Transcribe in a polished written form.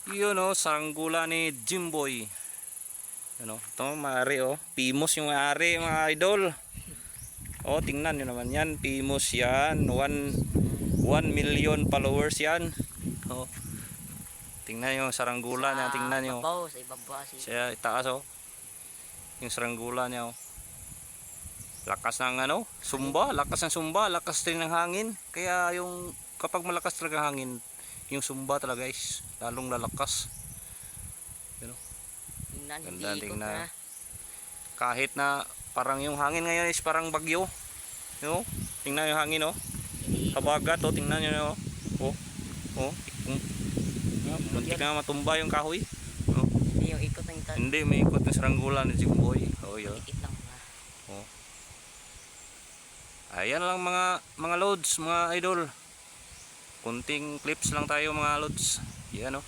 Yun o, saranggula ni Jimboy. Ano, ito maaari o. Pimos yung maaari mga idol. O, tingnan nyo naman yan. Pimos yan. 1 million followers yan. O, tingnan nyo saranggula niya. Tingnan nyo. Sa ibabaw. Siya itaas o. Yung saranggula niya o. Lakas ng ano, sumba. Lakas ng sumba. Lakas din ng hangin. Kaya yung kapag malakas talaga hangin, yung sumba talaga guys, lalong lalakas. Yun o. Ganda, tingnan. Kahit na parang yung hangin ngayon is parang bagyo. Yun o. Tingnan yung hangin o. Kabagat o. Tingnan nyo o. O. Muntik na matumba yung kahoy. O. Hindi yung ikot ng ito. Hindi, may ikot ng saranggola ni Jimboy. O yun. Lang. O. Ayan lang mga loads, mga idol. Kunting clips lang tayo mga loads. Yan o.